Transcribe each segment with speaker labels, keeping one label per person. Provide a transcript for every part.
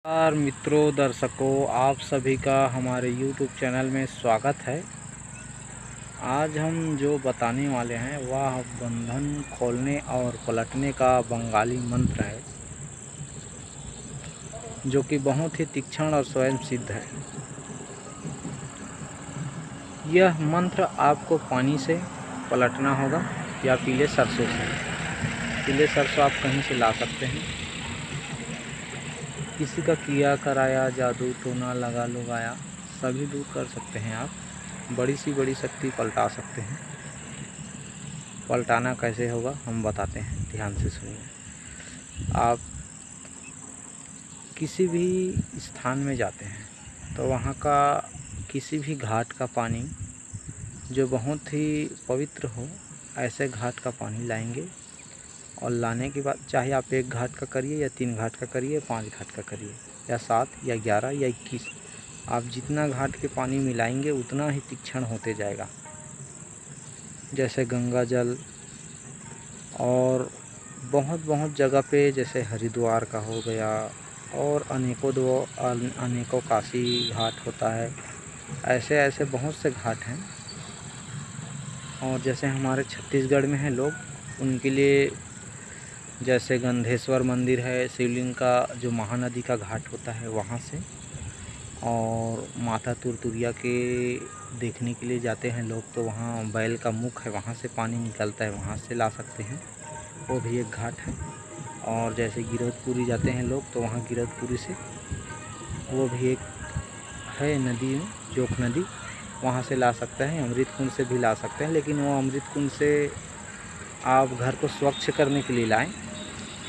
Speaker 1: नमस्कार मित्रों, दर्शकों, आप सभी का हमारे YouTube चैनल में स्वागत है। आज हम जो बताने वाले हैं वह बंधन खोलने और पलटने का बंगाली मंत्र है, जो कि बहुत ही तीक्ष्ण और स्वयं सिद्ध है। यह मंत्र आपको पानी से पलटना होगा या पीले सरसों से। पीले सरसों आप कहीं से ला सकते हैं। किसी का किया कराया जादू टोना लगा लुगाया सभी दूर कर सकते हैं आप। बड़ी सी बड़ी शक्ति पलटा सकते हैं। पलटाना कैसे होगा हम बताते हैं, ध्यान से सुनिए। आप किसी भी स्थान में जाते हैं तो वहाँ का किसी भी घाट का पानी जो बहुत ही पवित्र हो, ऐसे घाट का पानी लाएंगे। और लाने के बाद चाहे आप 1 घाट का करिए या 3 घाट का करिए, 5 घाट का करिए या 7 या 11 या 21, आप जितना घाट के पानी मिलाएंगे उतना ही तीक्ष्ण होते जाएगा। जैसे गंगा जल और बहुत जगह पे, जैसे हरिद्वार का हो गया और अनेकों काशी घाट होता है। ऐसे ऐसे बहुत से घाट हैं। और जैसे हमारे छत्तीसगढ़ में हैं लोग, उनके लिए जैसे गंधेश्वर मंदिर है, शिवलिंग का जो महानदी का घाट होता है वहाँ से, और माता तुरतुरिया के देखने के लिए जाते हैं लोग तो वहाँ बैल का मुख है, वहाँ से पानी निकलता है, वहाँ से ला सकते हैं, वो भी एक घाट है। और जैसे गिरधपुरी जाते हैं लोग तो वहाँ गिरधपुरी से वो भी एक है नदी में, जोक नदी, वहाँ से ला सकते हैं। अमृत कुंड से भी ला सकते हैं, लेकिन वो अमृत कुंड से आप घर को स्वच्छ करने के लिए लाएं,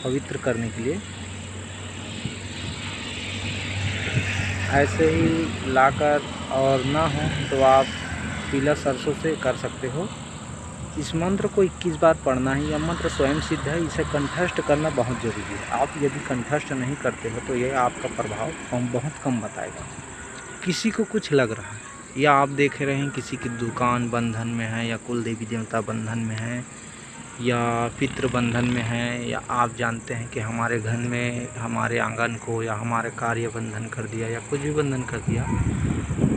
Speaker 1: पवित्र करने के लिए। ऐसे ही लाकर और ना हो तो आप पीला सरसों से कर सकते हो। इस मंत्र को 21 बार पढ़ना है। यह मंत्र स्वयं सिद्ध है, इसे कंठस्थ करना बहुत ज़रूरी है। आप यदि कंठस्थ नहीं करते हो तो यह आपका प्रभाव बहुत कम बताएगा। किसी को कुछ लग रहा है या आप देख रहे हैं किसी की दुकान बंधन में है, या कुल देवी देवता बंधन में है, या पितृ बंधन में है, या आप जानते हैं कि हमारे घर में हमारे आंगन को या हमारे कार्य बंधन कर दिया या कुछ भी बंधन कर दिया,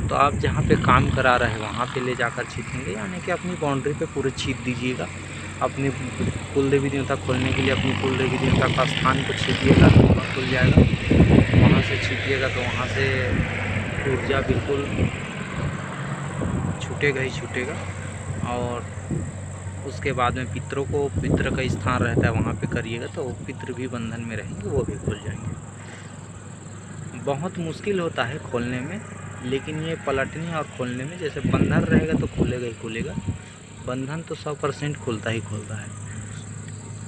Speaker 1: तो आप जहाँ पे काम करा रहे हैं वहाँ पे ले जाकर छीटेंगे। यानी कि अपनी बाउंड्री पे पूरे छीट दीजिएगा। अपने कुल देवी देवता खोलने के लिए अपनी कुल देवी देवता का स्थान को छीटिएगा तो वहाँ खुल जाएगा। वहाँ से छीटिएगा तो वहाँ से ऊर्जा बिल्कुल छूटेगा ही छूटेगा। और उसके बाद में पितरों को, पितृ का स्थान रहता है वहाँ पे करिएगा तो पितृ भी बंधन में रहेंगे, वो भी खुल जाएंगे। बहुत मुश्किल होता है खोलने में, लेकिन ये पलटने और खोलने में, जैसे बंधन रहेगा तो खुलेगा ही खुलेगा। बंधन तो 100% खुलता ही खुलता है।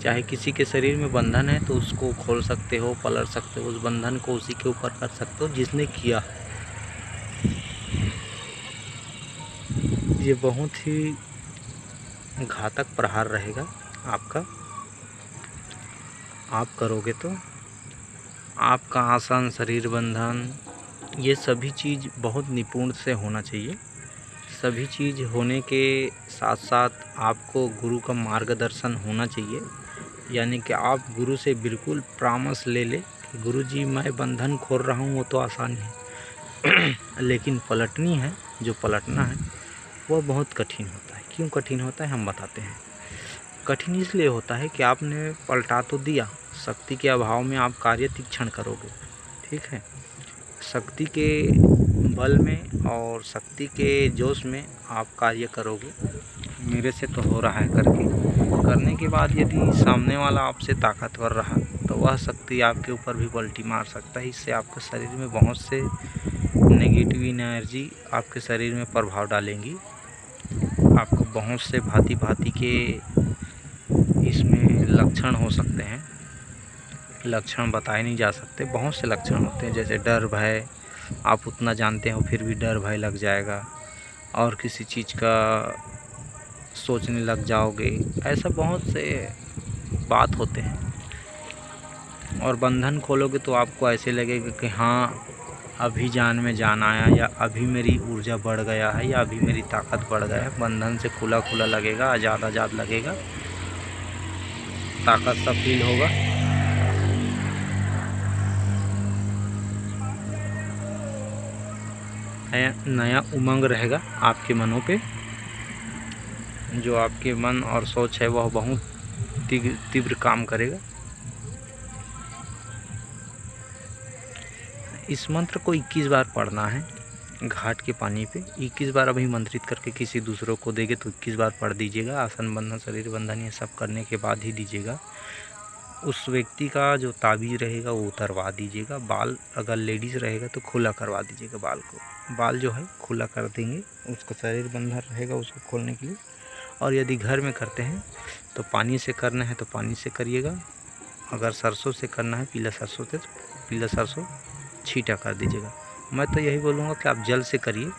Speaker 1: चाहे किसी के शरीर में बंधन है तो उसको खोल सकते हो, पलट सकते हो, उस बंधन को उसी के ऊपर कर सकते हो जिसने किया। ये बहुत ही घातक प्रहार रहेगा आपका। आप करोगे तो आपका आसन, शरीर बंधन, ये सभी चीज़ बहुत निपुण से होना चाहिए। सभी चीज़ होने के साथ साथ आपको गुरु का मार्गदर्शन होना चाहिए। यानी कि आप गुरु से बिल्कुल परामर्श ले ले कि गुरु जी मैं बंधन खोल रहा हूँ, वो तो आसान है लेकिन पलटनी है, जो पलटना है वह बहुत कठिन होता है। क्यों कठिन होता है हम बताते हैं। कठिन इसलिए होता है कि आपने पलटा तो दिया, शक्ति के अभाव में आप कार्य तीक्ष्ण करोगे, ठीक है। शक्ति के बल में और शक्ति के जोश में आप कार्य करोगे, मेरे से तो हो रहा है करने के बाद यदि सामने वाला आपसे ताकतवर रहा तो वह शक्ति आपके ऊपर भी पलटी मार सकता है। इससे आपके शरीर में बहुत से नेगेटिव एनर्जी आपके शरीर में प्रभाव डालेंगी। आपको बहुत से भांति भांति के इसमें लक्षण हो सकते हैं। लक्षण बताए नहीं जा सकते, बहुत से लक्षण होते हैं। जैसे डर भय, आप उतना जानते हो फिर भी डर भय लग जाएगा, और किसी चीज़ का सोचने लग जाओगे। ऐसा बहुत से बात होते हैं। और बंधन खोलोगे तो आपको ऐसे लगेगा कि हाँ अभी जान में जान आया, या अभी मेरी ऊर्जा बढ़ गया है, या अभी मेरी ताकत बढ़ गया है। बंधन से खुला खुला लगेगा, आज़ाद लगेगा, ताकत सा फील होगा। नया उमंग रहेगा आपके मनों पे। जो आपके मन और सोच है वह बहुत तीव्र काम करेगा। इस मंत्र को 21 बार पढ़ना है घाट के पानी पे। 21 बार अभिमंत्रित करके किसी दूसरों को देंगे तो 21 बार पढ़ दीजिएगा। आसन बंधन, शरीर बंधन ये सब करने के बाद ही दीजिएगा। उस व्यक्ति का जो ताबीज़ रहेगा वो उतरवा दीजिएगा। बाल अगर लेडीज़ रहेगा तो खुला करवा दीजिएगा। बाल को, बाल जो है खुला कर देंगे। उसका शरीर बंधन रहेगा उसको खोलने के लिए। और यदि घर में करते हैं तो पानी से करना है तो पानी से करिएगा। अगर सरसों से करना है, पीला सरसों से, पीला सरसों छींटा कर दीजिएगा। मैं तो यही बोलूँगा कि आप जल से करिए,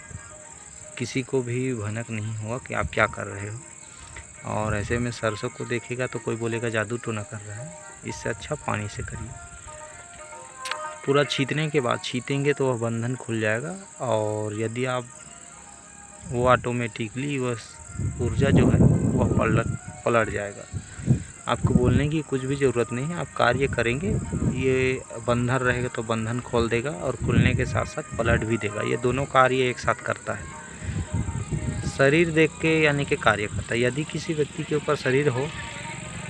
Speaker 1: किसी को भी भनक नहीं होगा कि आप क्या कर रहे हो। और ऐसे में सरसों को देखेगा तो कोई बोलेगा जादू टोना कर रहा है। इससे अच्छा पानी से करिए। पूरा छींटने के बाद छींटेंगे तो वह बंधन खुल जाएगा। और यदि आप वो ऑटोमेटिकली वह ऊर्जा जो है वह पलट जाएगा। आपको बोलने की कुछ भी ज़रूरत नहीं है, आप कार्य करेंगे। ये बंधन रहेगा तो बंधन खोल देगा और खुलने के साथ साथ पलट भी देगा। ये दोनों कार्य एक साथ करता है। शरीर देख के यानी कि कार्य करता है। यदि किसी व्यक्ति के ऊपर शरीर हो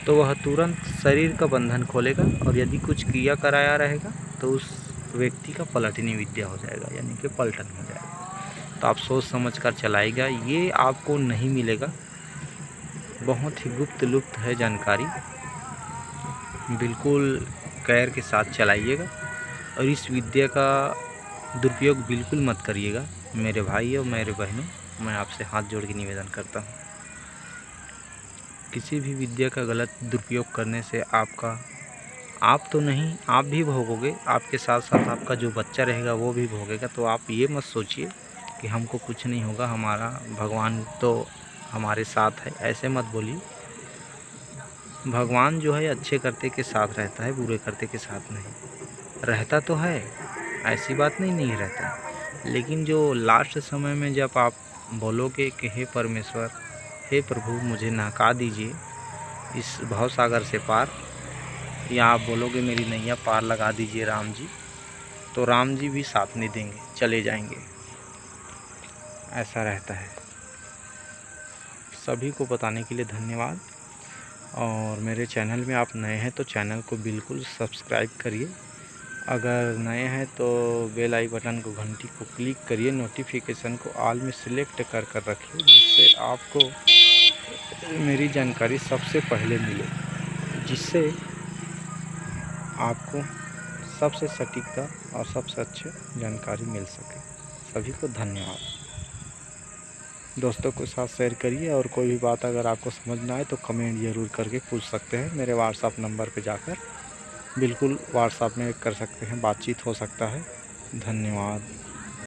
Speaker 1: तो वह तुरंत शरीर का बंधन खोलेगा। और यदि कुछ किया कराया रहेगा तो उस व्यक्ति का पलटनी विद्या हो जाएगा, यानी कि पलटन हो जाएगा। तो आप सोच समझ कर चलाइएगा, ये आपको नहीं मिलेगा। बहुत ही गुप्त लुप्त है जानकारी, बिल्कुल कैर के साथ चलाइएगा। और इस विद्या का दुरुपयोग बिल्कुल मत करिएगा। मेरे भाई और मेरे बहनों, मैं आपसे हाथ जोड़ के निवेदन करता हूँ, किसी भी विद्या का गलत दुरुपयोग करने से आप तो नहीं, आप भी भोगोगे। आपके साथ साथ आपका जो बच्चा रहेगा वो भी भोगेगा। तो आप ये मत सोचिए कि हमको कुछ नहीं होगा, हमारा भगवान तो हमारे साथ है, ऐसे मत बोलिए। भगवान जो है अच्छे करते के साथ रहता है, बुरे करते के साथ नहीं रहता। तो है, ऐसी बात नहीं रहता। लेकिन जो लास्ट समय में जब आप बोलोगे कि हे परमेश्वर, हे प्रभु, मुझे नहका दीजिए इस भव सागर से पार, या आप बोलोगे मेरी नैया पार लगा दीजिए राम जी, तो राम जी भी साथ नहीं देंगे, चले जाएंगे। ऐसा रहता है। सभी को बताने के लिए धन्यवाद। और मेरे चैनल में आप नए हैं तो चैनल को बिल्कुल सब्सक्राइब करिए। अगर नए हैं तो बेल आई बटन को, घंटी को क्लिक करिए। नोटिफिकेशन को ऑल में सिलेक्ट कर रखिए, जिससे आपको मेरी जानकारी सबसे पहले मिले, जिससे आपको सबसे सटीकता और सबसे अच्छी जानकारी मिल सके। सभी को धन्यवाद। दोस्तों के साथ शेयर करिए। और कोई भी बात अगर आपको समझ ना आए तो कमेंट ज़रूर करके पूछ सकते हैं। मेरे व्हाट्सएप नंबर पे जाकर बिल्कुल व्हाट्सएप में कर सकते हैं, बातचीत हो सकता है। धन्यवाद।